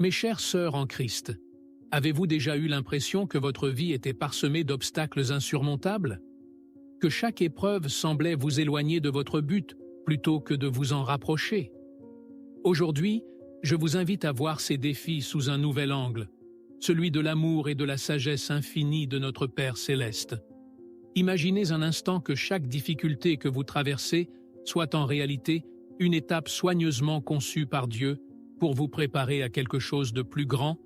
Mes chères sœurs en Christ, avez-vous déjà eu l'impression que votre vie était parsemée d'obstacles insurmontables? Que chaque épreuve semblait vous éloigner de votre but plutôt que de vous en rapprocher? Aujourd'hui, je vous invite à voir ces défis sous un nouvel angle, celui de l'amour et de la sagesse infinie de notre Père céleste. Imaginez un instant que chaque difficulté que vous traversez soit en réalité une étape soigneusement conçue par Dieu pour vous préparer à quelque chose de plus grand,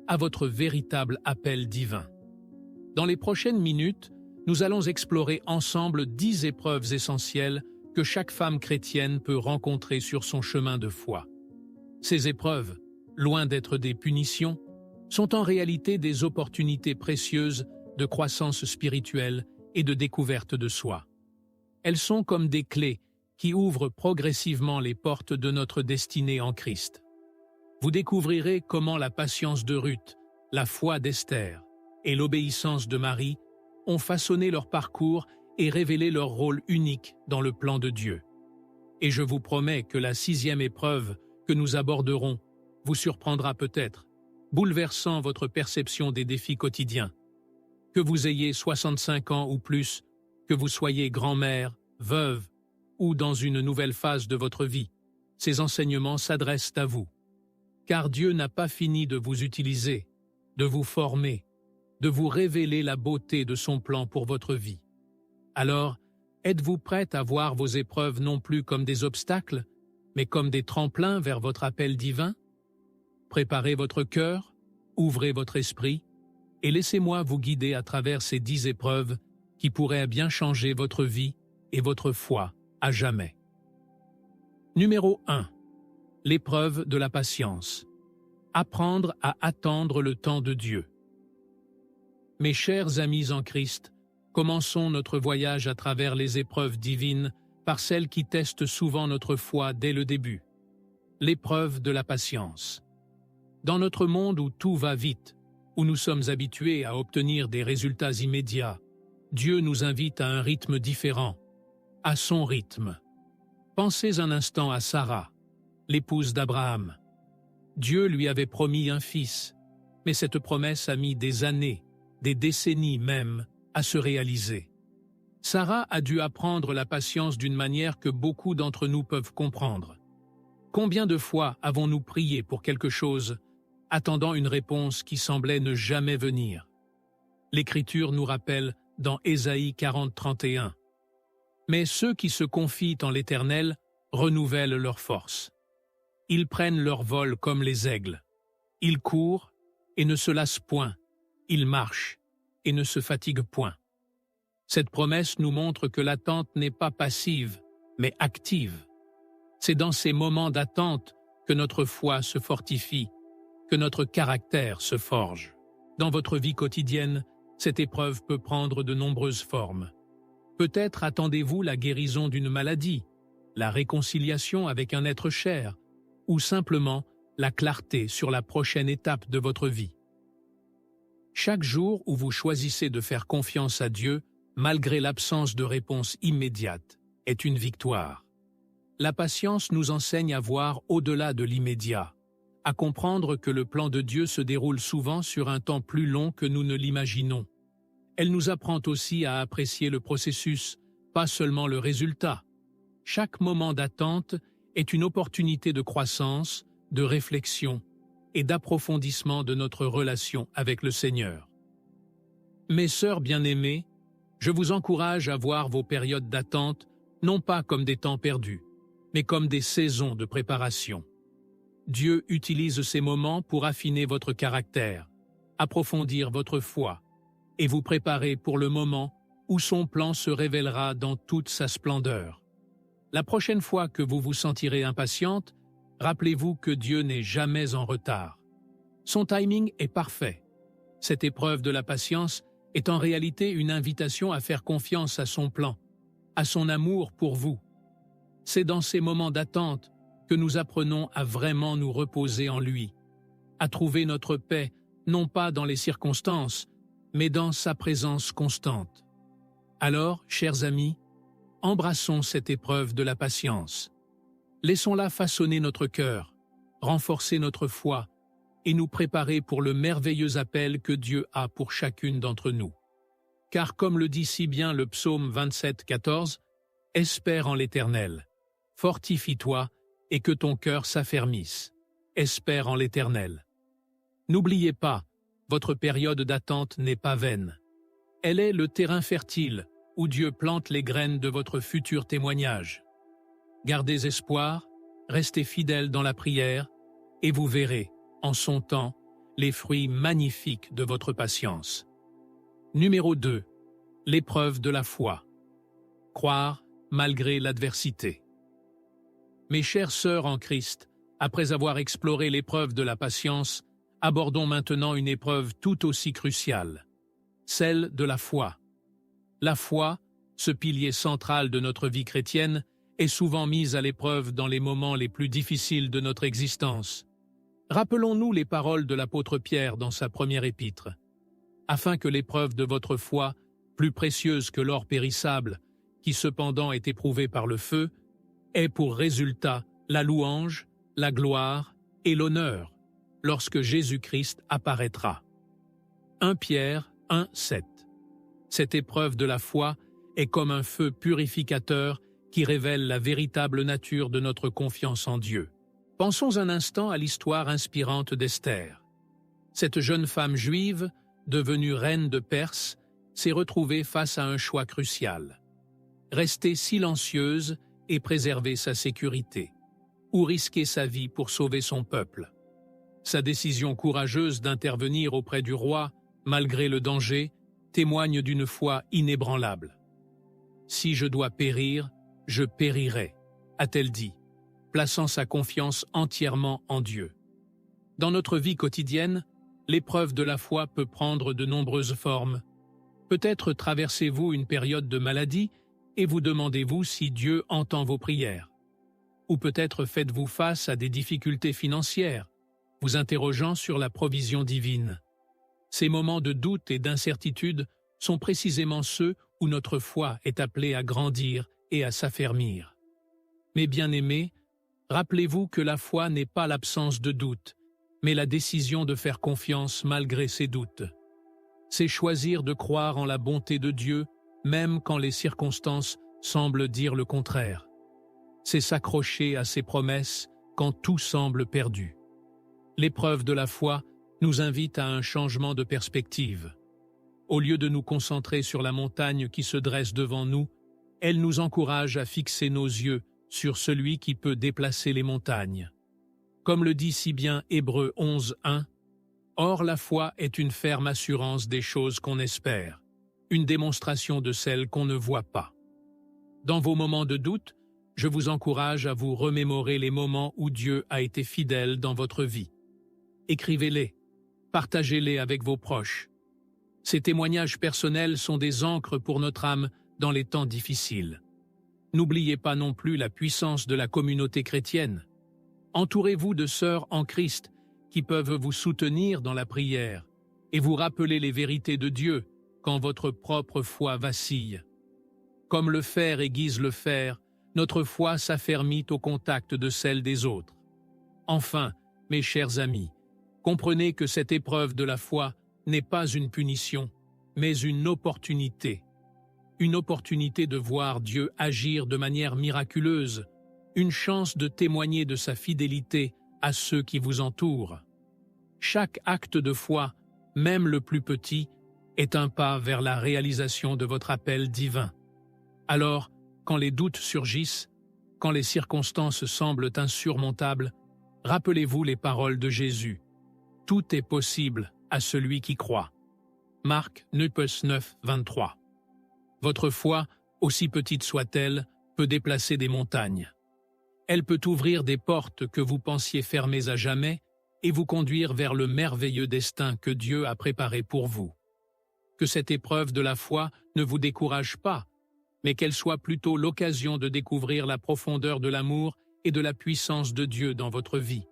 à votre véritable appel divin. Dans les prochaines minutes, nous allons explorer ensemble 10 épreuves essentielles que chaque femme chrétienne peut rencontrer sur son chemin de foi. Ces épreuves, loin d'être des punitions, sont en réalité des opportunités précieuses de croissance spirituelle et de découverte de soi. Elles sont comme des clés qui ouvrent progressivement les portes de notre destinée en Christ. Vous découvrirez comment la patience de Ruth, la foi d'Esther et l'obéissance de Marie ont façonné leur parcours et révélé leur rôle unique dans le plan de Dieu. Et je vous promets que la 6e épreuve que nous aborderons vous surprendra peut-être, bouleversant votre perception des défis quotidiens. Que vous ayez 65 ans ou plus, que vous soyez grand-mère, veuve ou dans une nouvelle phase de votre vie, ces enseignements s'adressent à vous. Car Dieu n'a pas fini de vous utiliser, de vous former, de vous révéler la beauté de son plan pour votre vie. Alors, êtes-vous prête à voir vos épreuves non plus comme des obstacles, mais comme des tremplins vers votre appel divin? Préparez votre cœur, ouvrez votre esprit, et laissez-moi vous guider à travers ces 10 épreuves qui pourraient bien changer votre vie et votre foi à jamais. Numéro 1. L'épreuve de la patience. Apprendre à attendre le temps de Dieu. Mes chers amis en Christ, commençons notre voyage à travers les épreuves divines par celles qui testent souvent notre foi dès le début. L'épreuve de la patience. Dans notre monde où tout va vite, où nous sommes habitués à obtenir des résultats immédiats, Dieu nous invite à un rythme différent, à son rythme. Pensez un instant à Sarah, l'épouse d'Abraham. Dieu lui avait promis un fils, mais cette promesse a mis des années, des décennies même, à se réaliser. Sarah a dû apprendre la patience d'une manière que beaucoup d'entre nous peuvent comprendre. Combien de fois avons-nous prié pour quelque chose, attendant une réponse qui semblait ne jamais venir? L'Écriture nous rappelle dans Ésaïe 40:31. Mais ceux qui se confient en l'Éternel renouvellent leur force. Ils prennent leur vol comme les aigles. Ils courent et ne se lassent point. Ils marchent et ne se fatiguent point. Cette promesse nous montre que l'attente n'est pas passive, mais active. C'est dans ces moments d'attente que notre foi se fortifie, que notre caractère se forge. Dans votre vie quotidienne, cette épreuve peut prendre de nombreuses formes. Peut-être attendez-vous la guérison d'une maladie, la réconciliation avec un être cher, ou simplement la clarté sur la prochaine étape de votre vie. Chaque jour où vous choisissez de faire confiance à Dieu, malgré l'absence de réponse immédiate, est une victoire. La patience nous enseigne à voir au-delà de l'immédiat, à comprendre que le plan de Dieu se déroule souvent sur un temps plus long que nous ne l'imaginons. Elle nous apprend aussi à apprécier le processus, pas seulement le résultat. Chaque moment d'attente est une opportunité de croissance, de réflexion et d'approfondissement de notre relation avec le Seigneur. Mes sœurs bien-aimées, je vous encourage à voir vos périodes d'attente non pas comme des temps perdus, mais comme des saisons de préparation. Dieu utilise ces moments pour affiner votre caractère, approfondir votre foi et vous préparer pour le moment où son plan se révélera dans toute sa splendeur. La prochaine fois que vous vous sentirez impatiente, rappelez-vous que Dieu n'est jamais en retard. Son timing est parfait. Cette épreuve de la patience est en réalité une invitation à faire confiance à son plan, à son amour pour vous. C'est dans ces moments d'attente que nous apprenons à vraiment nous reposer en lui, à trouver notre paix, non pas dans les circonstances, mais dans sa présence constante. Alors, chers amis, embrassons cette épreuve de la patience. Laissons-la façonner notre cœur, renforcer notre foi et nous préparer pour le merveilleux appel que Dieu a pour chacune d'entre nous. Car comme le dit si bien le psaume 27, 14, « Espère en l'Éternel, fortifie-toi et que ton cœur s'affermisse. Espère en l'Éternel. » N'oubliez pas, votre période d'attente n'est pas vaine. Elle est le terrain fertile où Dieu plante les graines de votre futur témoignage. Gardez espoir, restez fidèles dans la prière, et vous verrez, en son temps, les fruits magnifiques de votre patience. Numéro 2. L'épreuve de la foi. Croire malgré l'adversité. Mes chères sœurs en Christ, après avoir exploré l'épreuve de la patience, abordons maintenant une épreuve tout aussi cruciale, celle de la foi. La foi, ce pilier central de notre vie chrétienne, est souvent mise à l'épreuve dans les moments les plus difficiles de notre existence. Rappelons-nous les paroles de l'apôtre Pierre dans sa première épître. Afin que l'épreuve de votre foi, plus précieuse que l'or périssable, qui cependant est éprouvé par le feu, ait pour résultat la louange, la gloire et l'honneur, lorsque Jésus-Christ apparaîtra. 1 Pierre 1, 7. Cette épreuve de la foi est comme un feu purificateur qui révèle la véritable nature de notre confiance en Dieu. Pensons un instant à l'histoire inspirante d'Esther. Cette jeune femme juive, devenue reine de Perse, s'est retrouvée face à un choix crucial. Rester silencieuse et préserver sa sécurité, ou risquer sa vie pour sauver son peuple. Sa décision courageuse d'intervenir auprès du roi, malgré le danger, témoigne d'une foi inébranlable. « Si je dois périr, je périrai », a-t-elle dit, plaçant sa confiance entièrement en Dieu. Dans notre vie quotidienne, l'épreuve de la foi peut prendre de nombreuses formes. Peut-être traversez-vous une période de maladie et vous demandez-vous si Dieu entend vos prières. Ou peut-être faites-vous face à des difficultés financières, vous interrogeant sur la provision divine. Ces moments de doute et d'incertitude sont précisément ceux où notre foi est appelée à grandir et à s'affermir. Mes bien-aimés, rappelez-vous que la foi n'est pas l'absence de doute, mais la décision de faire confiance malgré ses doutes. C'est choisir de croire en la bonté de Dieu, même quand les circonstances semblent dire le contraire. C'est s'accrocher à ses promesses quand tout semble perdu. L'épreuve de la foi nous invite à un changement de perspective. Au lieu de nous concentrer sur la montagne qui se dresse devant nous, elle nous encourage à fixer nos yeux sur celui qui peut déplacer les montagnes. Comme le dit si bien Hébreux 11, 1, « Or la foi est une ferme assurance des choses qu'on espère, une démonstration de celles qu'on ne voit pas. » Dans vos moments de doute, je vous encourage à vous remémorer les moments où Dieu a été fidèle dans votre vie. Écrivez-les, partagez-les avec vos proches. Ces témoignages personnels sont des ancres pour notre âme dans les temps difficiles. N'oubliez pas non plus la puissance de la communauté chrétienne. Entourez-vous de sœurs en Christ qui peuvent vous soutenir dans la prière et vous rappeler les vérités de Dieu quand votre propre foi vacille. Comme le fer aiguise le fer, notre foi s'affermit au contact de celle des autres. Enfin, mes chers amis, comprenez que cette épreuve de la foi n'est pas une punition, mais une opportunité. Une opportunité de voir Dieu agir de manière miraculeuse, une chance de témoigner de sa fidélité à ceux qui vous entourent. Chaque acte de foi, même le plus petit, est un pas vers la réalisation de votre appel divin. Alors, quand les doutes surgissent, quand les circonstances semblent insurmontables, rappelez-vous les paroles de Jésus. Tout est possible à celui qui croit. Marc 9, 23. Votre foi, aussi petite soit-elle, peut déplacer des montagnes. Elle peut ouvrir des portes que vous pensiez fermées à jamais et vous conduire vers le merveilleux destin que Dieu a préparé pour vous. Que cette épreuve de la foi ne vous décourage pas, mais qu'elle soit plutôt l'occasion de découvrir la profondeur de l'amour et de la puissance de Dieu dans votre vie.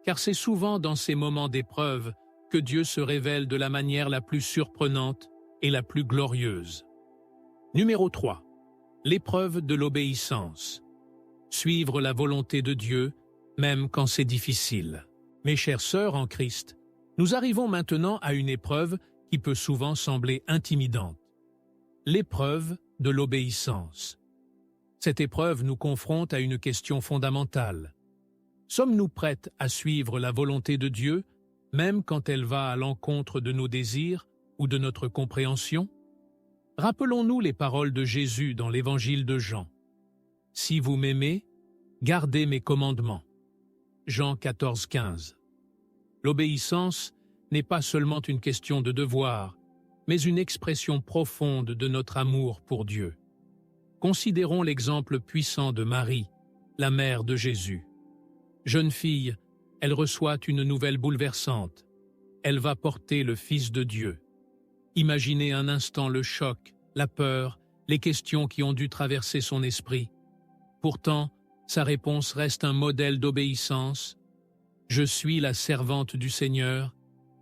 Car c'est souvent dans ces moments d'épreuve que Dieu se révèle de la manière la plus surprenante et la plus glorieuse. Numéro 3. L'épreuve de l'obéissance. Suivre la volonté de Dieu, même quand c'est difficile. Mes chères sœurs en Christ, nous arrivons maintenant à une épreuve qui peut souvent sembler intimidante. L'épreuve de l'obéissance. Cette épreuve nous confronte à une question fondamentale. Sommes-nous prêtes à suivre la volonté de Dieu, même quand elle va à l'encontre de nos désirs ou de notre compréhension? Rappelons-nous les paroles de Jésus dans l'Évangile de Jean. « Si vous m'aimez, gardez mes commandements. » Jean 14,15. L'obéissance n'est pas seulement une question de devoir, mais une expression profonde de notre amour pour Dieu. Considérons l'exemple puissant de Marie, la mère de Jésus. Jeune fille, elle reçoit une nouvelle bouleversante. Elle va porter le Fils de Dieu. Imaginez un instant le choc, la peur, les questions qui ont dû traverser son esprit. Pourtant, sa réponse reste un modèle d'obéissance. « Je suis la servante du Seigneur,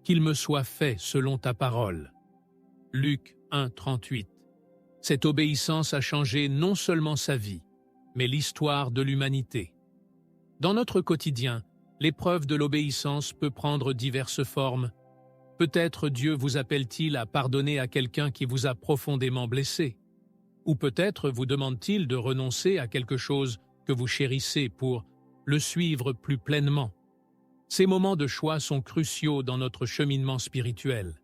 qu'il me soit fait selon ta parole. » Luc 1, 38. Cette obéissance a changé non seulement sa vie, mais l'histoire de l'humanité. Dans notre quotidien, l'épreuve de l'obéissance peut prendre diverses formes. Peut-être Dieu vous appelle-t-il à pardonner à quelqu'un qui vous a profondément blessé. Ou peut-être vous demande-t-il de renoncer à quelque chose que vous chérissez pour le suivre plus pleinement. Ces moments de choix sont cruciaux dans notre cheminement spirituel.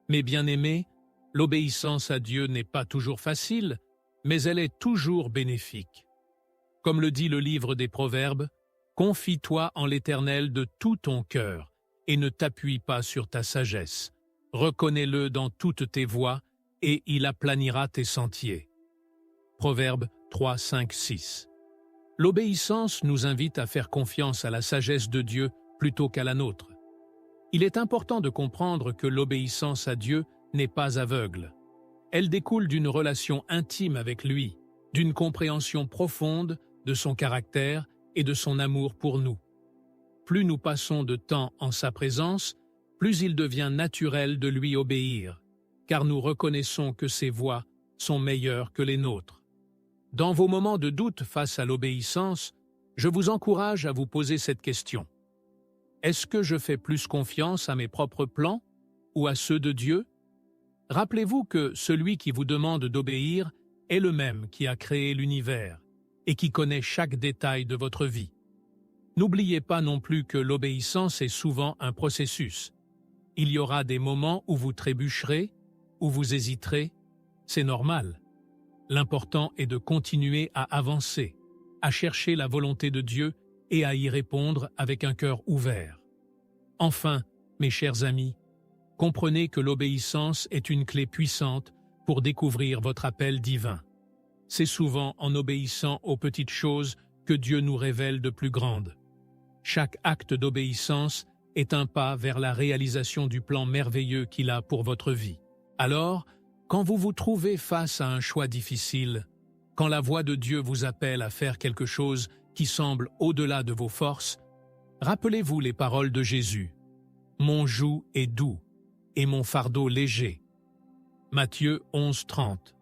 Mes bien-aimés, l'obéissance à Dieu n'est pas toujours facile, mais elle est toujours bénéfique. Comme le dit le livre des Proverbes, « Confie-toi en l'Éternel de tout ton cœur, et ne t'appuie pas sur ta sagesse. Reconnais-le dans toutes tes voies, et il aplanira tes sentiers. » Proverbes 3, 5, 6. L'obéissance nous invite à faire confiance à la sagesse de Dieu plutôt qu'à la nôtre. Il est important de comprendre que l'obéissance à Dieu n'est pas aveugle. Elle découle d'une relation intime avec lui, d'une compréhension profonde de son caractère et de son amour pour nous. Plus nous passons de temps en sa présence, plus il devient naturel de lui obéir, car nous reconnaissons que ses voies sont meilleures que les nôtres. Dans vos moments de doute face à l'obéissance, je vous encourage à vous poser cette question. Est-ce que je fais plus confiance à mes propres plans ou à ceux de Dieu? Rappelez-vous que celui qui vous demande d'obéir est le même qui a créé l'univers et qui connaît chaque détail de votre vie. N'oubliez pas non plus que l'obéissance est souvent un processus. Il y aura des moments où vous trébucherez, où vous hésiterez, c'est normal. L'important est de continuer à avancer, à chercher la volonté de Dieu et à y répondre avec un cœur ouvert. Enfin, mes chers amis, comprenez que l'obéissance est une clé puissante pour découvrir votre appel divin. C'est souvent en obéissant aux petites choses que Dieu nous révèle de plus grandes. Chaque acte d'obéissance est un pas vers la réalisation du plan merveilleux qu'il a pour votre vie. Alors, quand vous vous trouvez face à un choix difficile, quand la voix de Dieu vous appelle à faire quelque chose qui semble au-delà de vos forces, rappelez-vous les paroles de Jésus. « Mon joug est doux et mon fardeau léger. » Matthieu 11, 30.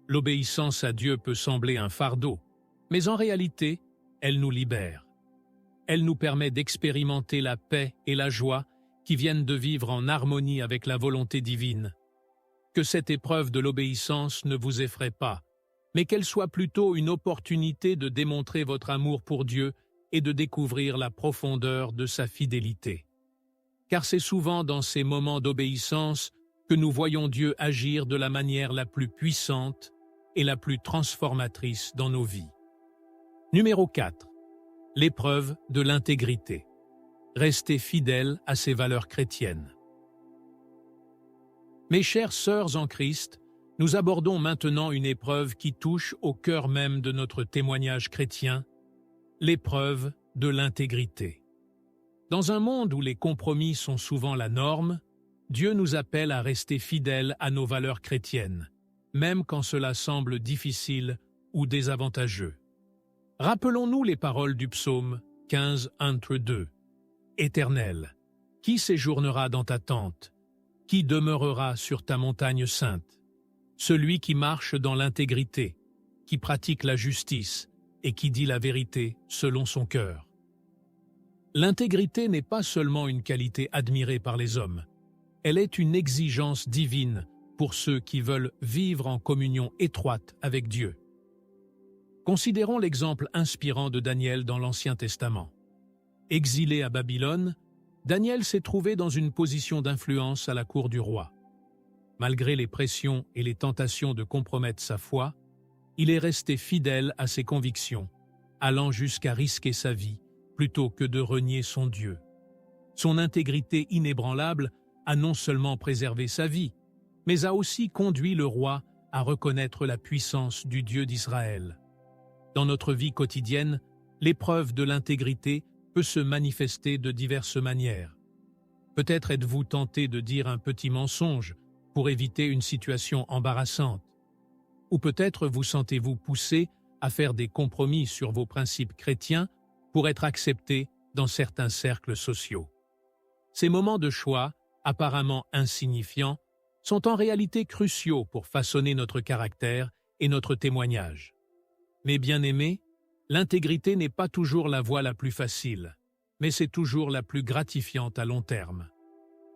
L'obéissance à Dieu peut sembler un fardeau, mais en réalité, elle nous libère. Elle nous permet d'expérimenter la paix et la joie qui viennent de vivre en harmonie avec la volonté divine. Que cette épreuve de l'obéissance ne vous effraie pas, mais qu'elle soit plutôt une opportunité de démontrer votre amour pour Dieu et de découvrir la profondeur de sa fidélité. Car c'est souvent dans ces moments d'obéissance que nous voyons Dieu agir de la manière la plus puissante et la plus transformatrice dans nos vies. Numéro 4. L'épreuve de l'intégrité. Restez fidèles à ses valeurs chrétiennes. Mes chères sœurs en Christ, nous abordons maintenant une épreuve qui touche au cœur même de notre témoignage chrétien, l'épreuve de l'intégrité. Dans un monde où les compromis sont souvent la norme, Dieu nous appelle à rester fidèles à nos valeurs chrétiennes, même quand cela semble difficile ou désavantageux. Rappelons-nous les paroles du psaume 15, 1-2. « Éternel, qui séjournera dans ta tente? Qui demeurera sur ta montagne sainte? Celui qui marche dans l'intégrité, qui pratique la justice et qui dit la vérité selon son cœur. » L'intégrité n'est pas seulement une qualité admirée par les hommes, elle est une exigence divine pour ceux qui veulent vivre en communion étroite avec Dieu. Considérons l'exemple inspirant de Daniel dans l'Ancien Testament. Exilé à Babylone, Daniel s'est trouvé dans une position d'influence à la cour du roi. Malgré les pressions et les tentations de compromettre sa foi, il est resté fidèle à ses convictions, allant jusqu'à risquer sa vie plutôt que de renier son Dieu. Son intégrité inébranlable a non seulement préservé sa vie, mais a aussi conduit le roi à reconnaître la puissance du Dieu d'Israël. Dans notre vie quotidienne, l'épreuve de l'intégrité peut se manifester de diverses manières. Peut-être êtes-vous tenté de dire un petit mensonge pour éviter une situation embarrassante. Ou peut-être vous sentez-vous poussé à faire des compromis sur vos principes chrétiens pour être accepté dans certains cercles sociaux. Ces moments de choix, apparemment insignifiants, sont en réalité cruciaux pour façonner notre caractère et notre témoignage. Mais bien-aimés, l'intégrité n'est pas toujours la voie la plus facile, mais c'est toujours la plus gratifiante à long terme.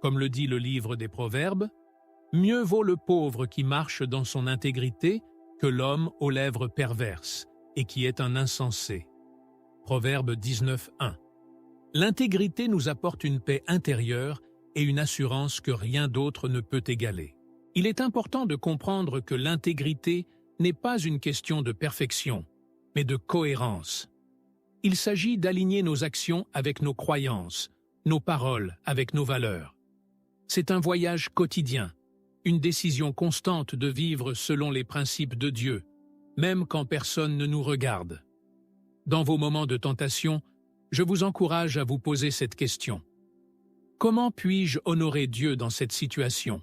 Comme le dit le livre des Proverbes, « Mieux vaut le pauvre qui marche dans son intégrité que l'homme aux lèvres perverses et qui est un insensé. » Proverbe 19:1. L'intégrité nous apporte une paix intérieure et une assurance que rien d'autre ne peut égaler. Il est important de comprendre que l'intégrité n'est pas une question de perfection, mais de cohérence. Il s'agit d'aligner nos actions avec nos croyances, nos paroles avec nos valeurs. C'est un voyage quotidien, une décision constante de vivre selon les principes de Dieu, même quand personne ne nous regarde. Dans vos moments de tentation, je vous encourage à vous poser cette question. Comment puis-je honorer Dieu dans cette situation?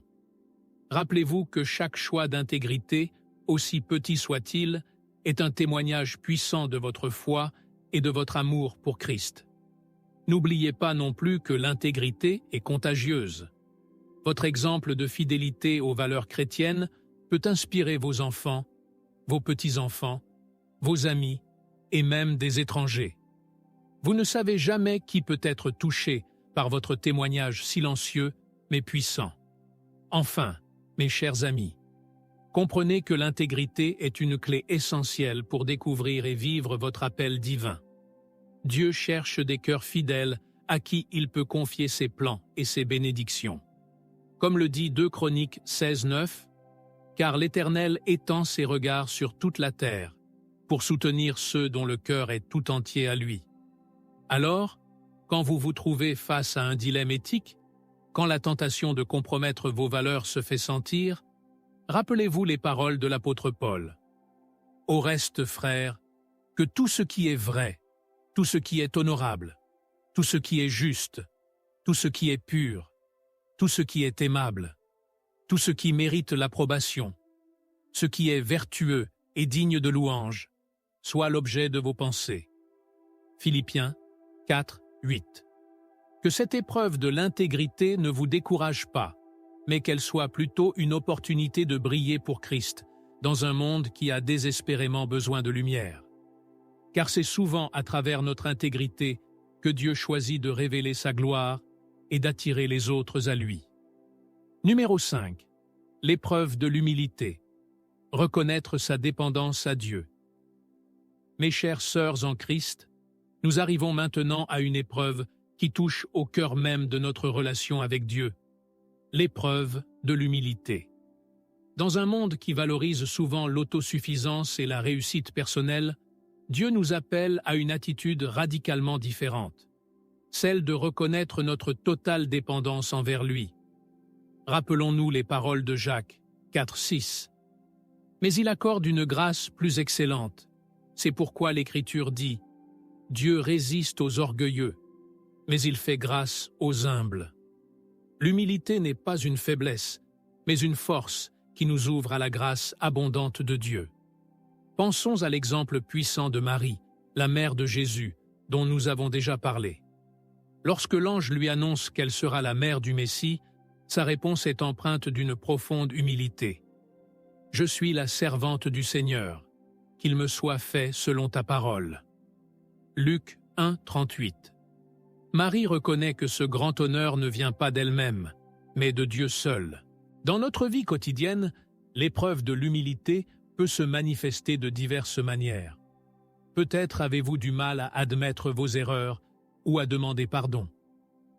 Rappelez-vous que chaque choix d'intégrité, aussi petit soit-il, est un témoignage puissant de votre foi et de votre amour pour Christ. N'oubliez pas non plus que l'intégrité est contagieuse. Votre exemple de fidélité aux valeurs chrétiennes peut inspirer vos enfants, vos petits-enfants, vos amis et même des étrangers. Vous ne savez jamais qui peut être touché par votre témoignage silencieux mais puissant. Enfin, mes chers amis, comprenez que l'intégrité est une clé essentielle pour découvrir et vivre votre appel divin. Dieu cherche des cœurs fidèles à qui il peut confier ses plans et ses bénédictions. Comme le dit 2 Chroniques 16:9, « Car l'Éternel étend ses regards sur toute la terre, pour soutenir ceux dont le cœur est tout entier à lui. » Alors, quand vous vous trouvez face à un dilemme éthique, quand la tentation de compromettre vos valeurs se fait sentir, rappelez-vous les paroles de l'apôtre Paul. « Au reste, frères, que tout ce qui est vrai, tout ce qui est honorable, tout ce qui est juste, tout ce qui est pur, tout ce qui est aimable, tout ce qui mérite l'approbation, ce qui est vertueux et digne de louange, soit l'objet de vos pensées. » Philippiens 4:8. Que cette épreuve de l'intégrité ne vous décourage pas, mais qu'elle soit plutôt une opportunité de briller pour Christ dans un monde qui a désespérément besoin de lumière. Car c'est souvent à travers notre intégrité que Dieu choisit de révéler sa gloire et d'attirer les autres à lui. Numéro 5. L'épreuve de l'humilité. Reconnaître sa dépendance à Dieu. Mes chères sœurs en Christ, nous arrivons maintenant à une épreuve qui touche au cœur même de notre relation avec Dieu, l'épreuve de l'humilité. Dans un monde qui valorise souvent l'autosuffisance et la réussite personnelle, Dieu nous appelle à une attitude radicalement différente, celle de reconnaître notre totale dépendance envers lui. Rappelons-nous les paroles de Jacques 4:6. Mais il accorde une grâce plus excellente. C'est pourquoi l'Écriture dit « Dieu résiste aux orgueilleux, mais il fait grâce aux humbles. » L'humilité n'est pas une faiblesse, mais une force qui nous ouvre à la grâce abondante de Dieu. Pensons à l'exemple puissant de Marie, la mère de Jésus, dont nous avons déjà parlé. Lorsque l'ange lui annonce qu'elle sera la mère du Messie, sa réponse est empreinte d'une profonde humilité. « Je suis la servante du Seigneur, qu'il me soit fait selon ta parole. » Luc 1:38. Marie reconnaît que ce grand honneur ne vient pas d'elle-même, mais de Dieu seul. Dans notre vie quotidienne, l'épreuve de l'humilité peut se manifester de diverses manières. Peut-être avez-vous du mal à admettre vos erreurs ou à demander pardon.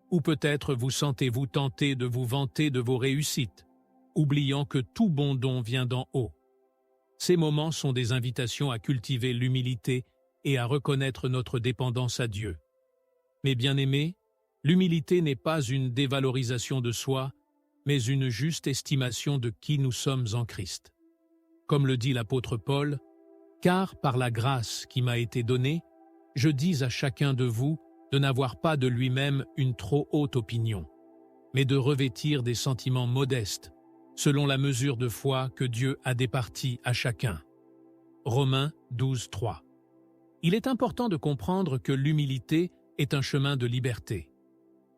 Ou peut-être vous sentez-vous tenté de vous vanter de vos réussites, oubliant que tout bon don vient d'en haut. Ces moments sont des invitations à cultiver l'humilité et à reconnaître notre dépendance à Dieu. Mes bien-aimés, l'humilité n'est pas une dévalorisation de soi, mais une juste estimation de qui nous sommes en Christ. Comme le dit l'apôtre Paul, « Car par la grâce qui m'a été donnée, je dis à chacun de vous de n'avoir pas de lui-même une trop haute opinion, mais de revêtir des sentiments modestes, selon la mesure de foi que Dieu a départie à chacun. » Romains 12, 3. Il est important de comprendre que l'humilité est un chemin de liberté.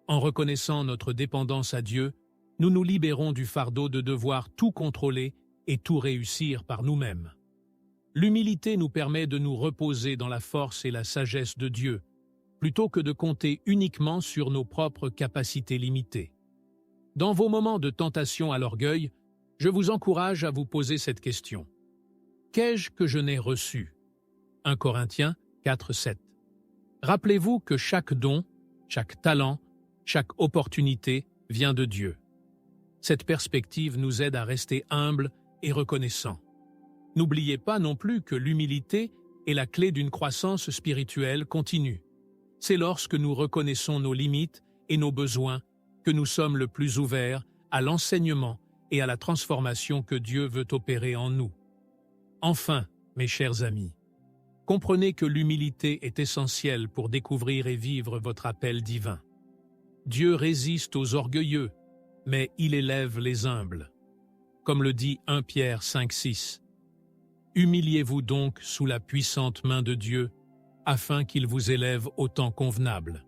En reconnaissant notre dépendance à Dieu, nous nous libérons du fardeau de devoir tout contrôler et tout réussir par nous-mêmes. L'humilité nous permet de nous reposer dans la force et la sagesse de Dieu, plutôt que de compter uniquement sur nos propres capacités limitées. Dans vos moments de tentation à l'orgueil, je vous encourage à vous poser cette question. Qu'ai-je que je n'ai reçu? 1 Corinthiens 4, 7. Rappelez-vous que chaque don, chaque talent, chaque opportunité vient de Dieu. Cette perspective nous aide à rester humbles et reconnaissants. N'oubliez pas non plus que l'humilité est la clé d'une croissance spirituelle continue. C'est lorsque nous reconnaissons nos limites et nos besoins que nous sommes le plus ouverts à l'enseignement et à la transformation que Dieu veut opérer en nous. Enfin, mes chers amis, comprenez que l'humilité est essentielle pour découvrir et vivre votre appel divin. Dieu résiste aux orgueilleux, mais il élève les humbles. Comme le dit 1 Pierre 5, 6. Humiliez-vous donc sous la puissante main de Dieu, afin qu'il vous élève au temps convenable.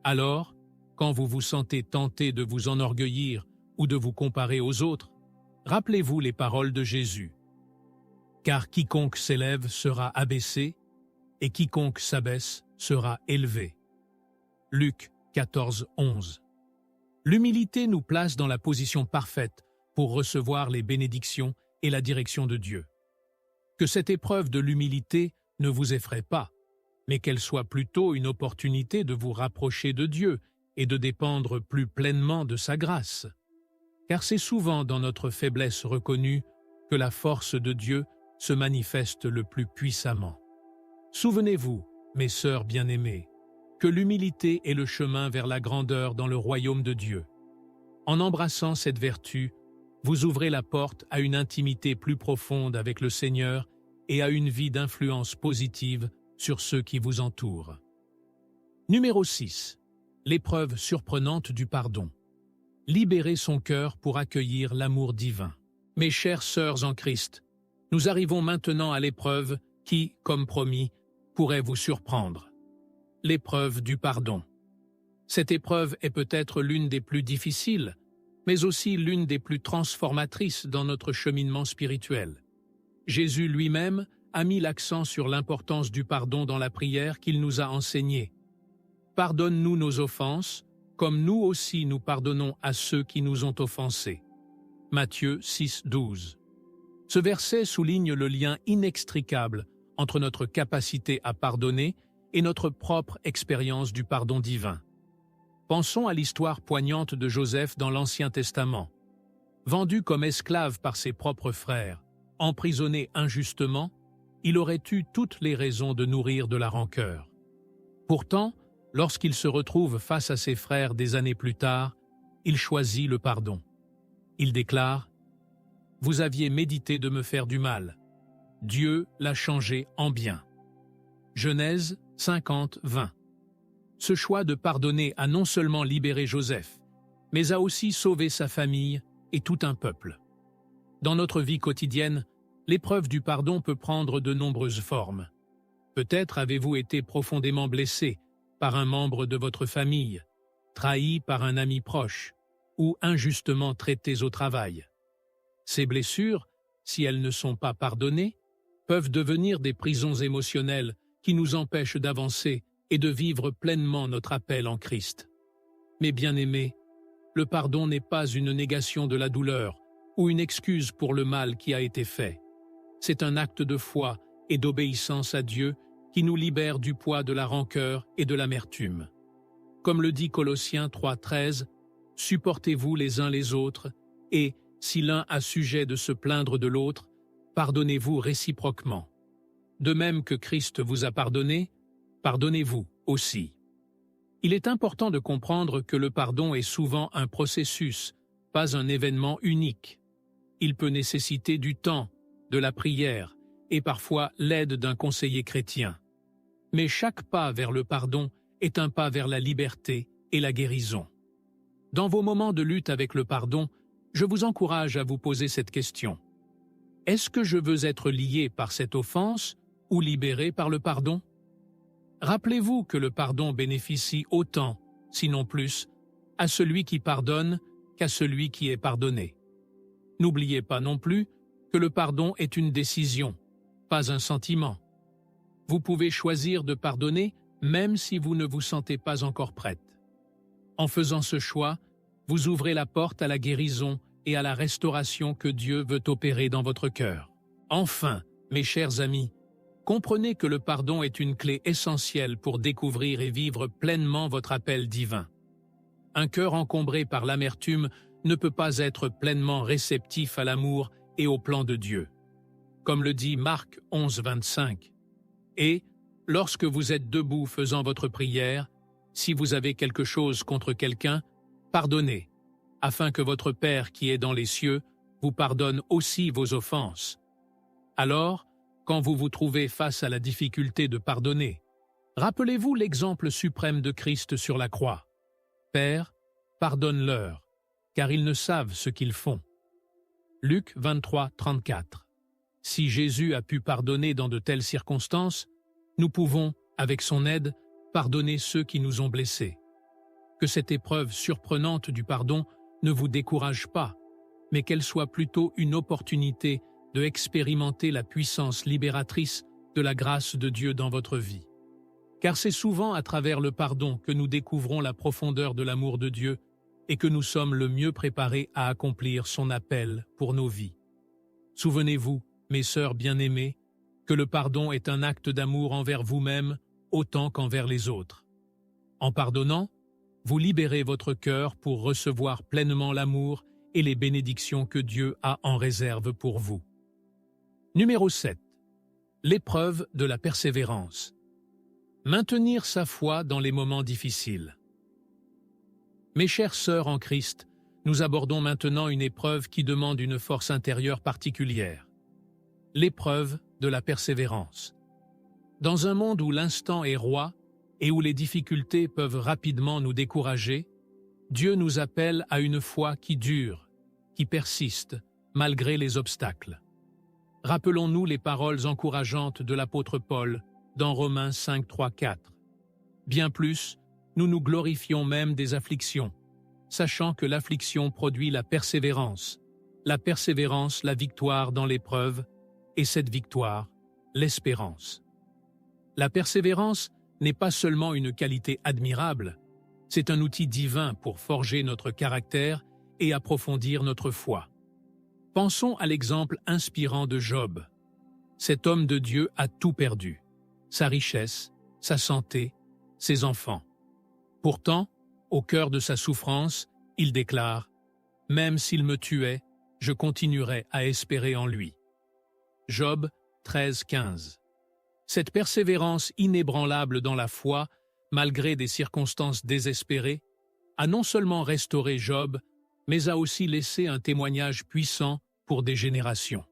Alors, quand vous vous sentez tenté de vous enorgueillir ou de vous comparer aux autres, rappelez-vous les paroles de Jésus. Car quiconque s'élève sera abaissé, et quiconque s'abaisse sera élevé. Luc 14, 11. L'humilité nous place dans la position parfaite pour recevoir les bénédictions et la direction de Dieu. Que cette épreuve de l'humilité ne vous effraie pas, mais qu'elle soit plutôt une opportunité de vous rapprocher de Dieu et de dépendre plus pleinement de sa grâce. Car c'est souvent dans notre faiblesse reconnue que la force de Dieu se manifeste le plus puissamment. Souvenez-vous, mes sœurs bien-aimées, que l'humilité est le chemin vers la grandeur dans le royaume de Dieu. En embrassant cette vertu, vous ouvrez la porte à une intimité plus profonde avec le Seigneur et à une vie d'influence positive sur ceux qui vous entourent. Numéro 6. L'épreuve surprenante du pardon. Libérez son cœur pour accueillir l'amour divin. Mes chères sœurs en Christ, nous arrivons maintenant à l'épreuve qui, comme promis, pourrait vous surprendre. L'épreuve du pardon. Cette épreuve est peut-être l'une des plus difficiles, mais aussi l'une des plus transformatrices dans notre cheminement spirituel. Jésus lui-même a mis l'accent sur l'importance du pardon dans la prière qu'il nous a enseignée. Pardonne-nous nos offenses, comme nous aussi nous pardonnons à ceux qui nous ont offensés. Matthieu 6, 12. Ce verset souligne le lien inextricable entre notre capacité à pardonner et notre propre expérience du pardon divin. Pensons à l'histoire poignante de Joseph dans l'Ancien Testament. Vendu comme esclave par ses propres frères, emprisonné injustement, il aurait eu toutes les raisons de nourrir de la rancœur. Pourtant, lorsqu'il se retrouve face à ses frères des années plus tard, il choisit le pardon. Il déclare « Vous aviez médité de me faire du mal. Dieu l'a changé en bien. » Genèse 50, 20. Ce choix de pardonner a non seulement libéré Joseph, mais a aussi sauvé sa famille et tout un peuple. Dans notre vie quotidienne, l'épreuve du pardon peut prendre de nombreuses formes. Peut-être avez-vous été profondément blessé par un membre de votre famille, trahi par un ami proche ou injustement traité au travail. Ces blessures, si elles ne sont pas pardonnées, peuvent devenir des prisons émotionnelles qui nous empêchent d'avancer et de vivre pleinement notre appel en Christ. Mes bien-aimés, le pardon n'est pas une négation de la douleur ou une excuse pour le mal qui a été fait. C'est un acte de foi et d'obéissance à Dieu qui nous libère du poids de la rancœur et de l'amertume. Comme le dit Colossiens 3,13, « Supportez-vous les uns les autres, et, si l'un a sujet de se plaindre de l'autre, pardonnez-vous réciproquement. De même que Christ vous a pardonné, pardonnez-vous aussi. » Il est important de comprendre que le pardon est souvent un processus, pas un événement unique. Il peut nécessiter du temps, de la prière et parfois l'aide d'un conseiller chrétien. Mais chaque pas vers le pardon est un pas vers la liberté et la guérison. Dans vos moments de lutte avec le pardon, je vous encourage à vous poser cette question. Est-ce que je veux être lié par cette offense ou libéré par le pardon? Rappelez-vous que le pardon bénéficie autant, sinon plus, à celui qui pardonne qu'à celui qui est pardonné. N'oubliez pas non plus que le pardon est une décision, pas un sentiment. Vous pouvez choisir de pardonner même si vous ne vous sentez pas encore prête. En faisant ce choix, vous ouvrez la porte à la guérison et à la restauration que Dieu veut opérer dans votre cœur. Enfin, mes chers amis, comprenez que le pardon est une clé essentielle pour découvrir et vivre pleinement votre appel divin. Un cœur encombré par l'amertume ne peut pas être pleinement réceptif à l'amour et au plan de Dieu. Comme le dit Marc 11,25. Et, lorsque vous êtes debout faisant votre prière, si vous avez quelque chose contre quelqu'un, pardonnez, afin que votre Père qui est dans les cieux vous pardonne aussi vos offenses. Alors, quand vous vous trouvez face à la difficulté de pardonner, rappelez-vous l'exemple suprême de Christ sur la croix. Père, pardonne-leur, car ils ne savent ce qu'ils font. Luc 23,34. Si Jésus a pu pardonner dans de telles circonstances, nous pouvons, avec son aide, pardonner ceux qui nous ont blessés. Que cette épreuve surprenante du pardon ne vous décourage pas, mais qu'elle soit plutôt une opportunité de expérimenter la puissance libératrice de la grâce de Dieu dans votre vie. Car c'est souvent à travers le pardon que nous découvrons la profondeur de l'amour de Dieu et que nous sommes le mieux préparés à accomplir son appel pour nos vies. Souvenez-vous, mes sœurs bien-aimées, que le pardon est un acte d'amour envers vous-même autant qu'envers les autres. En pardonnant, vous libérez votre cœur pour recevoir pleinement l'amour et les bénédictions que Dieu a en réserve pour vous. Numéro 7. L'épreuve de la persévérance. Maintenir sa foi dans les moments difficiles. Mes chères sœurs en Christ, nous abordons maintenant une épreuve qui demande une force intérieure particulière. L'épreuve de la persévérance. Dans un monde où l'instant est roi et où les difficultés peuvent rapidement nous décourager, Dieu nous appelle à une foi qui dure, qui persiste, malgré les obstacles. Rappelons-nous les paroles encourageantes de l'apôtre Paul dans Romains 5, 3, 4. Bien plus, nous nous glorifions même des afflictions, sachant que l'affliction produit la persévérance la victoire dans l'épreuve, et cette victoire, l'espérance. La persévérance n'est pas seulement une qualité admirable, c'est un outil divin pour forger notre caractère et approfondir notre foi. Pensons à l'exemple inspirant de Job. Cet homme de Dieu a tout perdu, sa richesse, sa santé, ses enfants. Pourtant, au cœur de sa souffrance, il déclare « Même s'il me tuait, je continuerai à espérer en lui ». Job 13, 15. Cette persévérance inébranlable dans la foi, malgré des circonstances désespérées, a non seulement restauré Job, mais a aussi laissé un témoignage puissant pour des générations.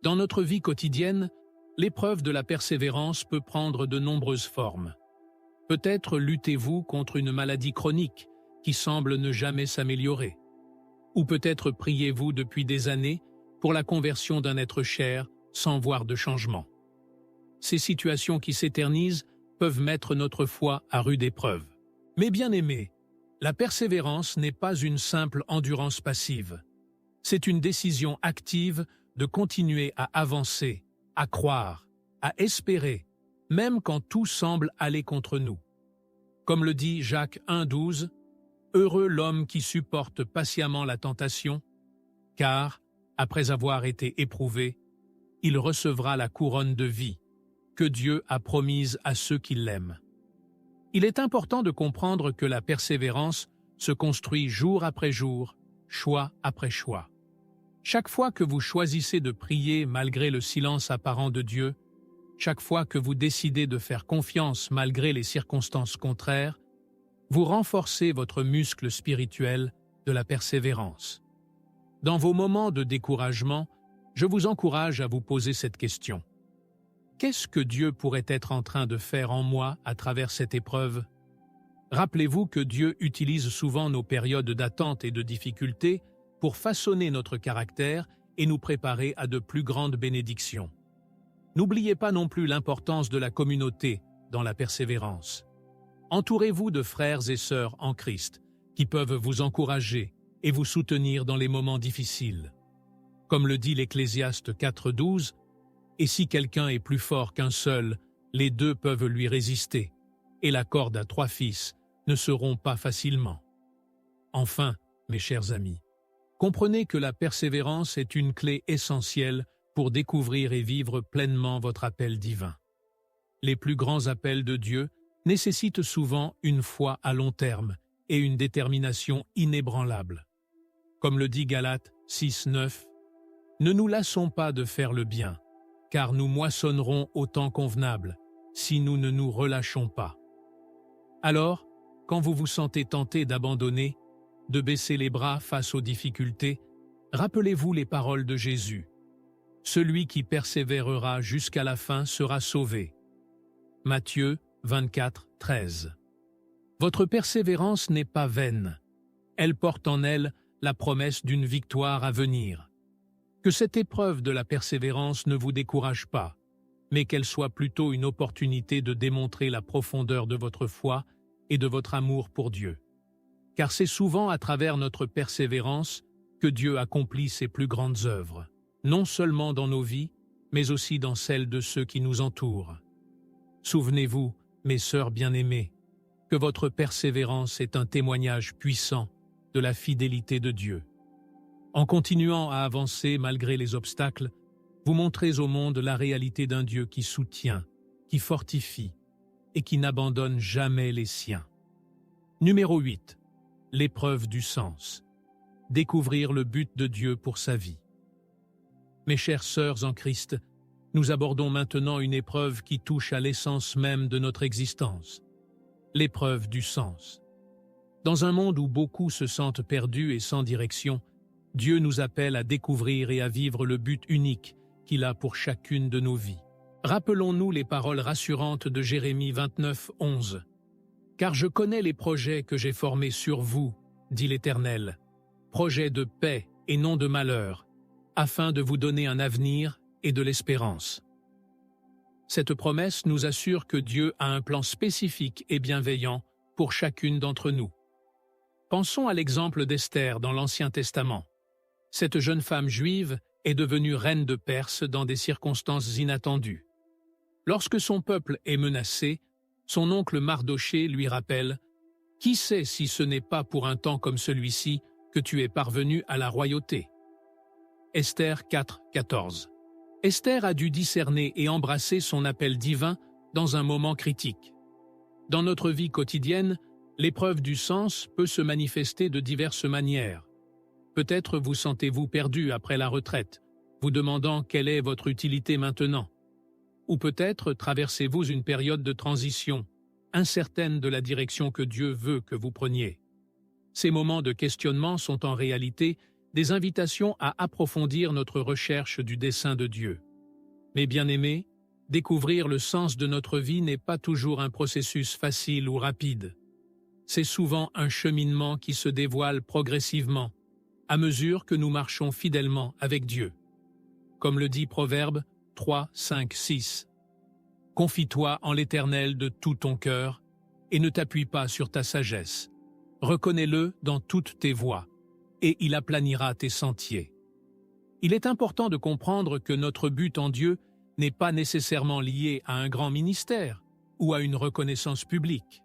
Dans notre vie quotidienne, l'épreuve de la persévérance peut prendre de nombreuses formes. Peut-être luttez-vous contre une maladie chronique qui semble ne jamais s'améliorer. Ou peut-être priez-vous depuis des années pour la conversion d'un être cher sans voir de changement. Ces situations qui s'éternisent peuvent mettre notre foi à rude épreuve. Mais bien aimés, la persévérance n'est pas une simple endurance passive. C'est une décision active de continuer à avancer, à croire, à espérer, même quand tout semble aller contre nous. Comme le dit Jacques 1,12, « Heureux l'homme qui supporte patiemment la tentation, car, après avoir été éprouvé, il recevra la couronne de vie que Dieu a promise à ceux qui l'aiment. » Il est important de comprendre que la persévérance se construit jour après jour, choix après choix. Chaque fois que vous choisissez de prier malgré le silence apparent de Dieu, chaque fois que vous décidez de faire confiance malgré les circonstances contraires, vous renforcez votre muscle spirituel de la persévérance. Dans vos moments de découragement, je vous encourage à vous poser cette question. Qu'est-ce que Dieu pourrait être en train de faire en moi à travers cette épreuve? Rappelez-vous que Dieu utilise souvent nos périodes d'attente et de difficulté pour façonner notre caractère et nous préparer à de plus grandes bénédictions. N'oubliez pas non plus l'importance de la communauté dans la persévérance. Entourez-vous de frères et sœurs en Christ qui peuvent vous encourager et vous soutenir dans les moments difficiles. Comme le dit l'Ecclésiaste 4,12, « Et si quelqu'un est plus fort qu'un seul, les deux peuvent lui résister, et la corde à 3 fils ne se rompt pas facilement. » Enfin, mes chers amis, comprenez que la persévérance est une clé essentielle pour découvrir et vivre pleinement votre appel divin. Les plus grands appels de Dieu nécessitent souvent une foi à long terme et une détermination inébranlable. Comme le dit Galates 6,9, « Ne nous lassons pas de faire le bien, car nous moissonnerons au temps convenable, si nous ne nous relâchons pas. » Alors, quand vous vous sentez tenté d'abandonner, de baisser les bras face aux difficultés, rappelez-vous les paroles de Jésus. « Celui qui persévérera jusqu'à la fin sera sauvé. » Matthieu 24,13. Votre persévérance n'est pas vaine. Elle porte en elle la promesse d'une victoire à venir. Que cette épreuve de la persévérance ne vous décourage pas, mais qu'elle soit plutôt une opportunité de démontrer la profondeur de votre foi et de votre amour pour Dieu. Car c'est souvent à travers notre persévérance que Dieu accomplit ses plus grandes œuvres, non seulement dans nos vies, mais aussi dans celles de ceux qui nous entourent. Souvenez-vous, mes sœurs bien-aimées, que votre persévérance est un témoignage puissant de la fidélité de Dieu. En continuant à avancer malgré les obstacles, vous montrez au monde la réalité d'un Dieu qui soutient, qui fortifie et qui n'abandonne jamais les siens. Numéro 8. L'épreuve du sens. Découvrir le but de Dieu pour sa vie. Mes chères sœurs en Christ, nous abordons maintenant une épreuve qui touche à l'essence même de notre existence. L'épreuve du sens. Dans un monde où beaucoup se sentent perdus et sans direction, Dieu nous appelle à découvrir et à vivre le but unique qu'il a pour chacune de nos vies. Rappelons-nous les paroles rassurantes de Jérémie 29,11. « Car je connais les projets que j'ai formés sur vous, dit l'Éternel, projets de paix et non de malheur, afin de vous donner un avenir et de l'espérance. » Cette promesse nous assure que Dieu a un plan spécifique et bienveillant pour chacune d'entre nous. Pensons à l'exemple d'Esther dans l'Ancien Testament. Cette jeune femme juive est devenue reine de Perse dans des circonstances inattendues. Lorsque son peuple est menacé, son oncle Mardoché lui rappelle « Qui sait si ce n'est pas pour un temps comme celui-ci que tu es parvenu à la royauté ?» Esther 4,14. Esther a dû discerner et embrasser son appel divin dans un moment critique. Dans notre vie quotidienne, l'épreuve du sens peut se manifester de diverses manières. Peut-être vous sentez-vous perdu après la retraite, vous demandant quelle est votre utilité maintenant. Ou peut-être traversez-vous une période de transition, incertaine de la direction que Dieu veut que vous preniez. Ces moments de questionnement sont en réalité des invitations à approfondir notre recherche du dessein de Dieu. Mes bien-aimés, découvrir le sens de notre vie n'est pas toujours un processus facile ou rapide. C'est souvent un cheminement qui se dévoile progressivement, à mesure que nous marchons fidèlement avec Dieu. Comme le dit Proverbe 3, 5, 6. « Confie-toi en l'Éternel de tout ton cœur et ne t'appuie pas sur ta sagesse. Reconnais-le dans toutes tes voies, et il aplanira tes sentiers. » Il est important de comprendre que notre but en Dieu n'est pas nécessairement lié à un grand ministère ou à une reconnaissance publique.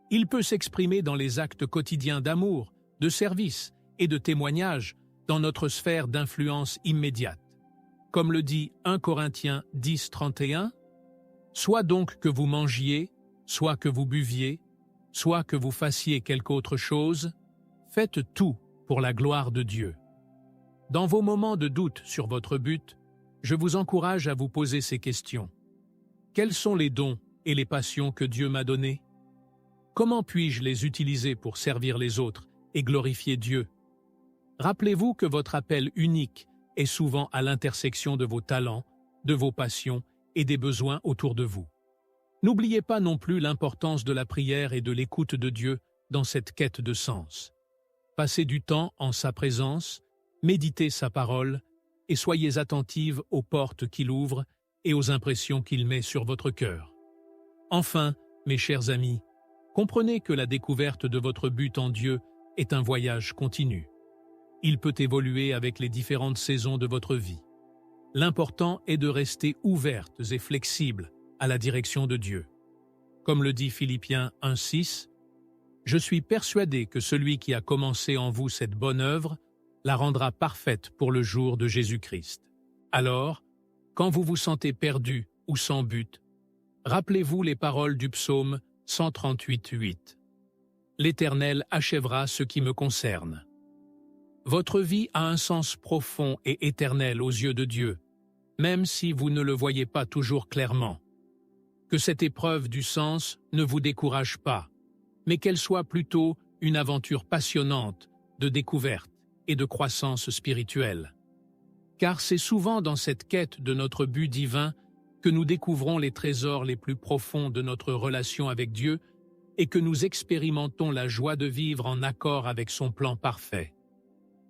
Il peut s'exprimer dans les actes quotidiens d'amour, de service et de témoignage dans notre sphère d'influence immédiate. Comme le dit 1 Corinthiens 10, 31, « Soit donc que vous mangiez, soit que vous buviez, soit que vous fassiez quelque autre chose, faites tout pour la gloire de Dieu. » Dans vos moments de doute sur votre but, je vous encourage à vous poser ces questions. Quels sont les dons et les passions que Dieu m'a donnés? Comment puis-je les utiliser pour servir les autres et glorifier Dieu? Rappelez-vous que votre appel unique est souvent à l'intersection de vos talents, de vos passions et des besoins autour de vous. N'oubliez pas non plus l'importance de la prière et de l'écoute de Dieu dans cette quête de sens. Passez du temps en sa présence, méditez sa parole et soyez attentive aux portes qu'il ouvre et aux impressions qu'il met sur votre cœur. Enfin, mes chers amis, comprenez que la découverte de votre but en Dieu est un voyage continu. Il peut évoluer avec les différentes saisons de votre vie. L'important est de rester ouvertes et flexibles à la direction de Dieu. Comme le dit Philippiens 1,6, « Je suis persuadé que celui qui a commencé en vous cette bonne œuvre la rendra parfaite pour le jour de Jésus-Christ. » Alors, quand vous vous sentez perdu ou sans but, rappelez-vous les paroles du psaume 138,8. « L'Éternel achèvera ce qui me concerne. » Votre vie a un sens profond et éternel aux yeux de Dieu, même si vous ne le voyez pas toujours clairement. Que cette épreuve du sens ne vous décourage pas, mais qu'elle soit plutôt une aventure passionnante de découverte et de croissance spirituelle. Car c'est souvent dans cette quête de notre but divin que nous découvrons les trésors les plus profonds de notre relation avec Dieu et que nous expérimentons la joie de vivre en accord avec son plan parfait.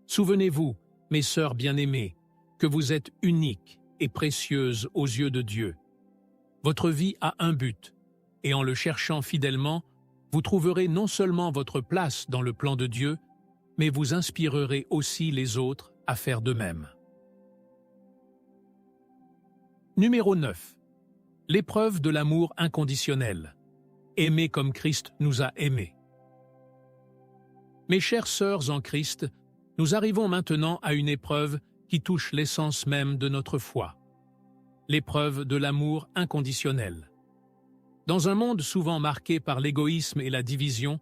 Souvenez-vous, mes sœurs bien-aimées, que vous êtes uniques et précieuses aux yeux de Dieu. Votre vie a un but, et en le cherchant fidèlement, vous trouverez non seulement votre place dans le plan de Dieu, mais vous inspirerez aussi les autres à faire de même. Numéro 9. L'épreuve de l'amour inconditionnel. Aimer comme Christ nous a aimés. Mes chères sœurs en Christ, nous arrivons maintenant à une épreuve qui touche l'essence même de notre foi. L'épreuve de l'amour inconditionnel. Dans un monde souvent marqué par l'égoïsme et la division,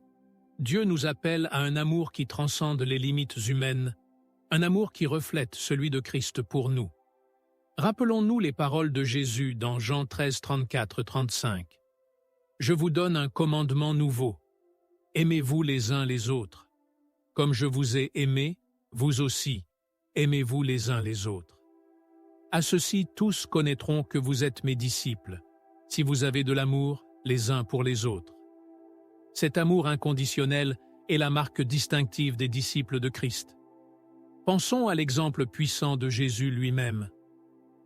Dieu nous appelle à un amour qui transcende les limites humaines, un amour qui reflète celui de Christ pour nous. Rappelons-nous les paroles de Jésus dans Jean 13, 34-35. « Je vous donne un commandement nouveau. Aimez-vous les uns les autres. Comme je vous ai aimé, vous aussi, aimez-vous les uns les autres. À ceci tous connaîtront que vous êtes mes disciples, si vous avez de l'amour les uns pour les autres. » Cet amour inconditionnel est la marque distinctive des disciples de Christ. Pensons à l'exemple puissant de Jésus lui-même.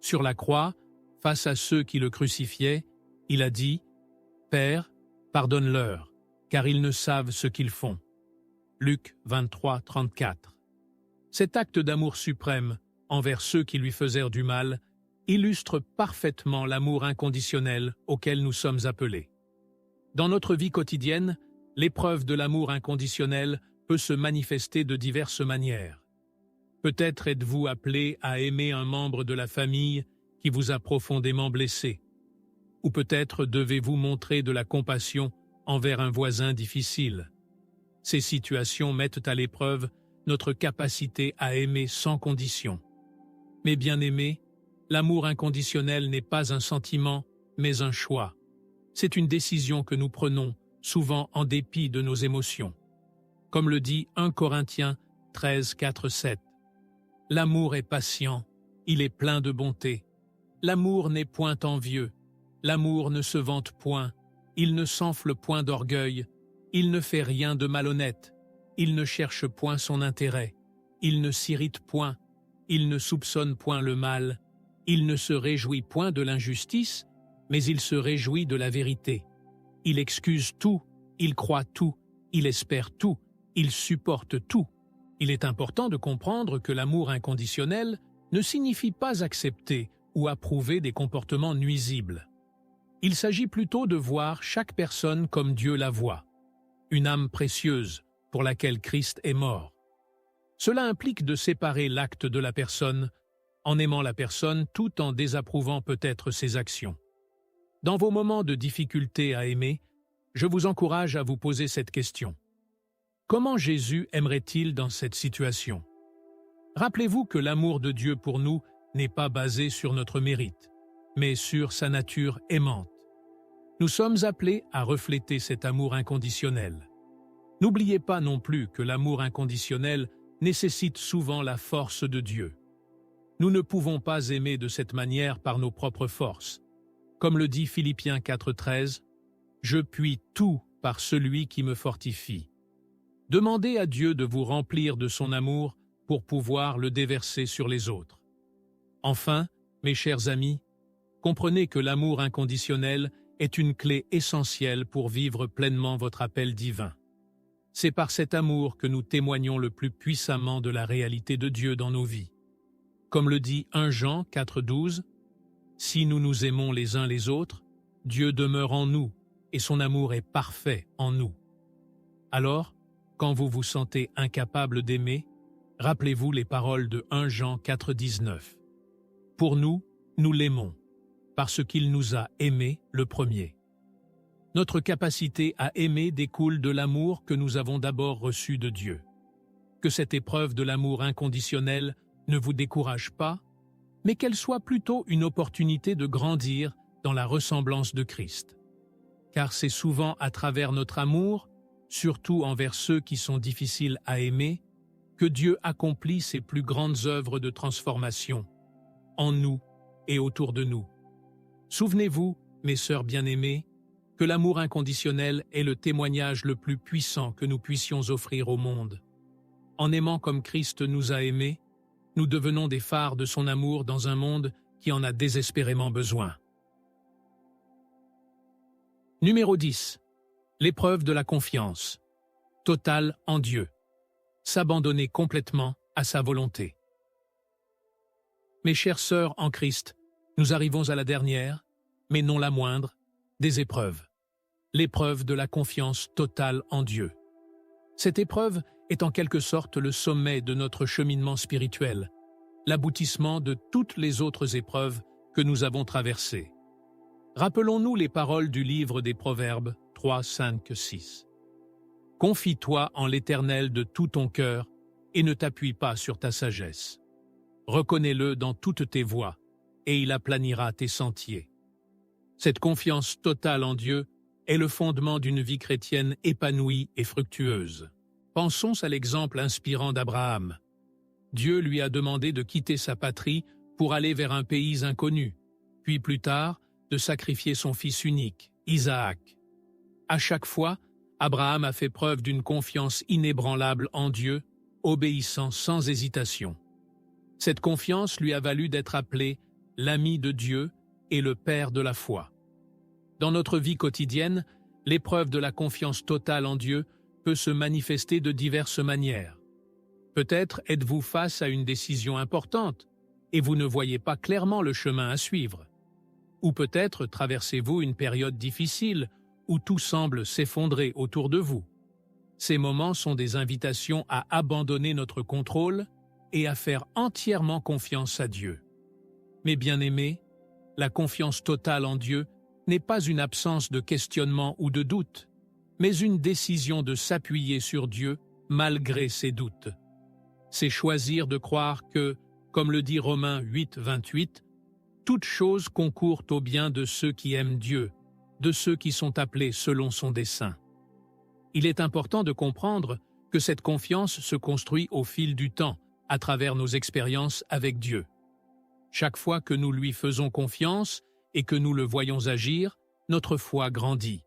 Sur la croix, face à ceux qui le crucifiaient, il a dit « Père, pardonne-leur, car ils ne savent ce qu'ils font. » Luc 23, 34. Cet acte d'amour suprême envers ceux qui lui faisèrent du mal illustre parfaitement l'amour inconditionnel auquel nous sommes appelés. Dans notre vie quotidienne, l'épreuve de l'amour inconditionnel peut se manifester de diverses manières. Peut-être êtes-vous appelé à aimer un membre de la famille qui vous a profondément blessé. Ou peut-être devez-vous montrer de la compassion envers un voisin difficile. Ces situations mettent à l'épreuve notre capacité à aimer sans condition. Mais bien aimés, l'amour inconditionnel n'est pas un sentiment, mais un choix. C'est une décision que nous prenons, souvent en dépit de nos émotions. Comme le dit 1 Corinthiens 13, 4, 7. « L'amour est patient, il est plein de bonté. L'amour n'est point envieux, l'amour ne se vante point, il ne s'enfle point d'orgueil, il ne fait rien de malhonnête, il ne cherche point son intérêt, il ne s'irrite point, il ne soupçonne point le mal, il ne se réjouit point de l'injustice, mais il se réjouit de la vérité. Il excuse tout, il croit tout, il espère tout, il supporte tout. » Il est important de comprendre que l'amour inconditionnel ne signifie pas accepter ou approuver des comportements nuisibles. Il s'agit plutôt de voir chaque personne comme Dieu la voit, une âme précieuse pour laquelle Christ est mort. Cela implique de séparer l'acte de la personne, en aimant la personne tout en désapprouvant peut-être ses actions. Dans vos moments de difficulté à aimer, je vous encourage à vous poser cette question. Comment Jésus aimerait-il dans cette situation? Rappelez-vous que l'amour de Dieu pour nous n'est pas basé sur notre mérite, mais sur sa nature aimante. Nous sommes appelés à refléter cet amour inconditionnel. N'oubliez pas non plus que l'amour inconditionnel nécessite souvent la force de Dieu. Nous ne pouvons pas aimer de cette manière par nos propres forces. Comme le dit Philippiens 4,13, « Je puis tout par celui qui me fortifie ». Demandez à Dieu de vous remplir de son amour pour pouvoir le déverser sur les autres. Enfin, mes chers amis, comprenez que l'amour inconditionnel est une clé essentielle pour vivre pleinement votre appel divin. C'est par cet amour que nous témoignons le plus puissamment de la réalité de Dieu dans nos vies. Comme le dit 1 Jean 4,12, « Si nous nous aimons les uns les autres, Dieu demeure en nous et son amour est parfait en nous. » Alors, quand vous vous sentez incapable d'aimer, rappelez-vous les paroles de 1 Jean 4,19. « Pour nous, nous l'aimons, parce qu'il nous a aimés le premier. » Notre capacité à aimer découle de l'amour que nous avons d'abord reçu de Dieu. Que cette épreuve de l'amour inconditionnel ne vous décourage pas, mais qu'elle soit plutôt une opportunité de grandir dans la ressemblance de Christ. Car c'est souvent à travers notre amour, surtout envers ceux qui sont difficiles à aimer, que Dieu accomplit ses plus grandes œuvres de transformation, en nous et autour de nous. Souvenez-vous, mes sœurs bien-aimées, que l'amour inconditionnel est le témoignage le plus puissant que nous puissions offrir au monde. En aimant comme Christ nous a aimés, nous devenons des phares de son amour dans un monde qui en a désespérément besoin. Numéro 10. L'épreuve de la confiance. Totale en Dieu. S'abandonner complètement à sa volonté. Mes chères sœurs en Christ, nous arrivons à la dernière, mais non la moindre, des épreuves. L'épreuve de la confiance totale en Dieu. Cette épreuve est en quelque sorte le sommet de notre cheminement spirituel, l'aboutissement de toutes les autres épreuves que nous avons traversées. Rappelons-nous les paroles du livre des Proverbes 3, 5, 6. « Confie-toi en l'Éternel de tout ton cœur et ne t'appuie pas sur ta sagesse. Reconnais-le dans toutes tes voies et il aplanira tes sentiers. » Cette confiance totale en Dieu est le fondement d'une vie chrétienne épanouie et fructueuse. Pensons à l'exemple inspirant d'Abraham. Dieu lui a demandé de quitter sa patrie pour aller vers un pays inconnu, puis plus tard, de sacrifier son fils unique, Isaac. À chaque fois, Abraham a fait preuve d'une confiance inébranlable en Dieu, obéissant sans hésitation. Cette confiance lui a valu d'être appelé l'ami de Dieu et le père de la foi. Dans notre vie quotidienne, l'épreuve de la confiance totale en Dieu peut se manifester de diverses manières. Peut-être êtes-vous face à une décision importante et vous ne voyez pas clairement le chemin à suivre. Ou peut-être traversez-vous une période difficile où tout semble s'effondrer autour de vous. Ces moments sont des invitations à abandonner notre contrôle et à faire entièrement confiance à Dieu. Mes bien-aimés, la confiance totale en Dieu n'est pas une absence de questionnement ou de doute, mais une décision de s'appuyer sur Dieu malgré ses doutes. C'est choisir de croire que, comme le dit Romains 8, 28, « Toutes choses concourent au bien de ceux qui aiment Dieu, de ceux qui sont appelés selon son dessein. » Il est important de comprendre que cette confiance se construit au fil du temps, à travers nos expériences avec Dieu. Chaque fois que nous lui faisons confiance et que nous le voyons agir, notre foi grandit.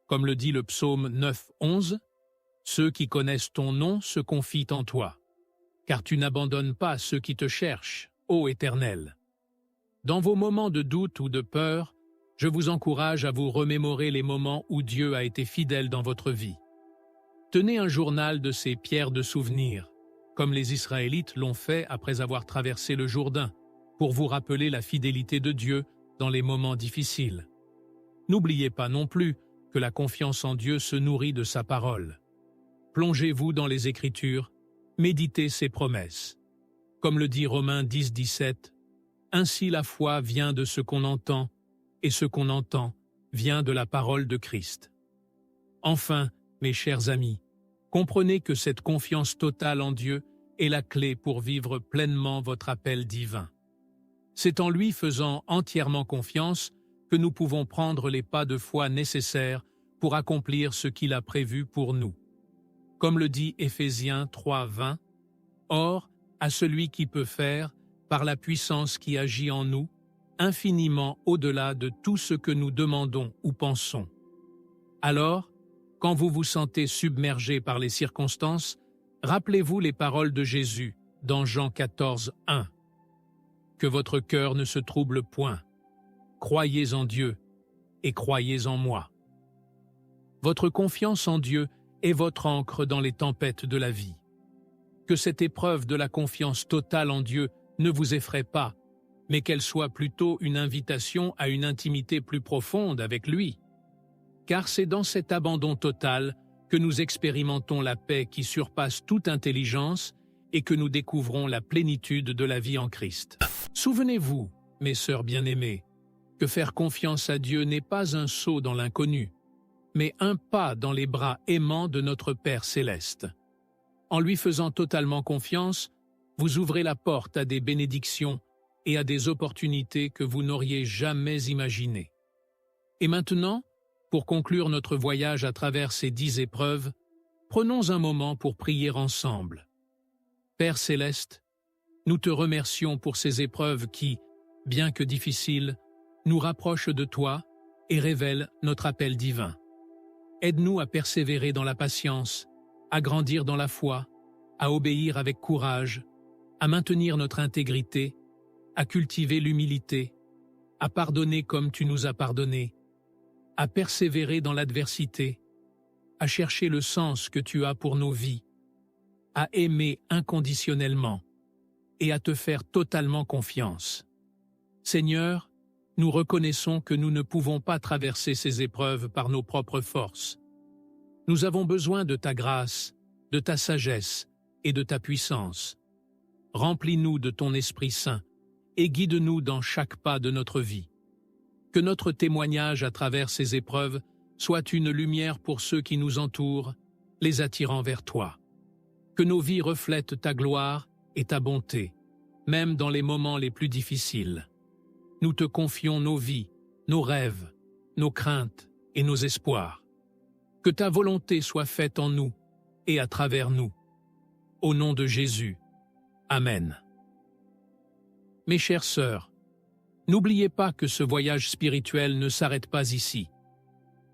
Comme le dit le psaume 9, 11, « Ceux qui connaissent ton nom se confient en toi, car tu n'abandonnes pas ceux qui te cherchent, ô Éternel. » Dans vos moments de doute ou de peur, je vous encourage à vous remémorer les moments où Dieu a été fidèle dans votre vie. Tenez un journal de ces pierres de souvenirs, comme les Israélites l'ont fait après avoir traversé le Jourdain, pour vous rappeler la fidélité de Dieu dans les moments difficiles. N'oubliez pas non plus que la confiance en Dieu se nourrit de sa parole. Plongez-vous dans les Écritures, méditez ses promesses. Comme le dit Romains 10:17, « Ainsi la foi vient de ce qu'on entend, et ce qu'on entend vient de la parole de Christ. » Enfin, mes chers amis, comprenez que cette confiance totale en Dieu est la clé pour vivre pleinement votre appel divin. C'est en lui faisant entièrement confiance que nous pouvons prendre les pas de foi nécessaires pour accomplir ce qu'il a prévu pour nous. Comme le dit Éphésiens 3:20, « Or, à celui qui peut faire, par la puissance qui agit en nous, infiniment au-delà de tout ce que nous demandons ou pensons. » Alors, quand vous vous sentez submergé par les circonstances, rappelez-vous les paroles de Jésus dans Jean 14:1. « Que votre cœur ne se trouble point. Croyez en Dieu et croyez en moi. » Votre confiance en Dieu est votre ancre dans les tempêtes de la vie. Que cette épreuve de la confiance totale en Dieu ne vous effraie pas, mais qu'elle soit plutôt une invitation à une intimité plus profonde avec lui. Car c'est dans cet abandon total que nous expérimentons la paix qui surpasse toute intelligence et que nous découvrons la plénitude de la vie en Christ. Souvenez-vous, mes sœurs bien-aimées, que faire confiance à Dieu n'est pas un saut dans l'inconnu, mais un pas dans les bras aimants de notre Père céleste. En lui faisant totalement confiance, vous ouvrez la porte à des bénédictions et à des opportunités que vous n'auriez jamais imaginées. Et maintenant, pour conclure notre voyage à travers ces 10 épreuves, prenons un moment pour prier ensemble. Père céleste, nous te remercions pour ces épreuves qui, bien que difficiles, nous rapprochent de toi et révèlent notre appel divin. Aide-nous à persévérer dans la patience, à grandir dans la foi, à obéir avec courage, à maintenir notre intégrité, à cultiver l'humilité, à pardonner comme tu nous as pardonné, à persévérer dans l'adversité, à chercher le sens que tu as pour nos vies, à aimer inconditionnellement et à te faire totalement confiance. Seigneur, nous reconnaissons que nous ne pouvons pas traverser ces épreuves par nos propres forces. Nous avons besoin de ta grâce, de ta sagesse et de ta puissance. Remplis-nous de ton Esprit Saint et guide-nous dans chaque pas de notre vie. Que notre témoignage à travers ces épreuves soit une lumière pour ceux qui nous entourent, les attirant vers toi. Que nos vies reflètent ta gloire et ta bonté, même dans les moments les plus difficiles. Nous te confions nos vies, nos rêves, nos craintes et nos espoirs. Que ta volonté soit faite en nous et à travers nous. Au nom de Jésus. Amen. Mes chères sœurs, n'oubliez pas que ce voyage spirituel ne s'arrête pas ici.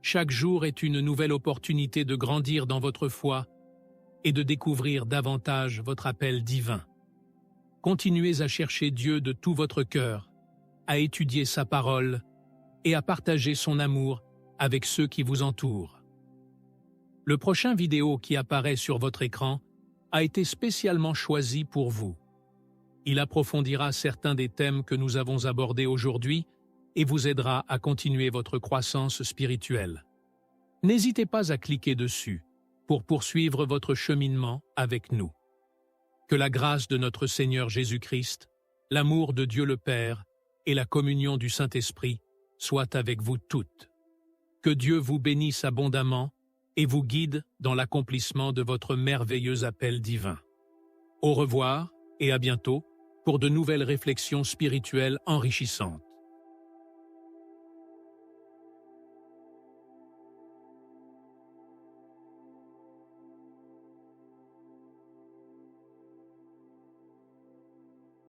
Chaque jour est une nouvelle opportunité de grandir dans votre foi et de découvrir davantage votre appel divin. Continuez à chercher Dieu de tout votre cœur, à étudier sa parole et à partager son amour avec ceux qui vous entourent. Le prochain vidéo qui apparaît sur votre écran a été spécialement choisi pour vous. Il approfondira certains des thèmes que nous avons abordés aujourd'hui et vous aidera à continuer votre croissance spirituelle. N'hésitez pas à cliquer dessus pour poursuivre votre cheminement avec nous. Que la grâce de notre Seigneur Jésus-Christ, l'amour de Dieu le Père et la communion du Saint-Esprit soient avec vous toutes. Que Dieu vous bénisse abondamment et vous guide dans l'accomplissement de votre merveilleux appel divin. Au revoir et à bientôt pour de nouvelles réflexions spirituelles enrichissantes.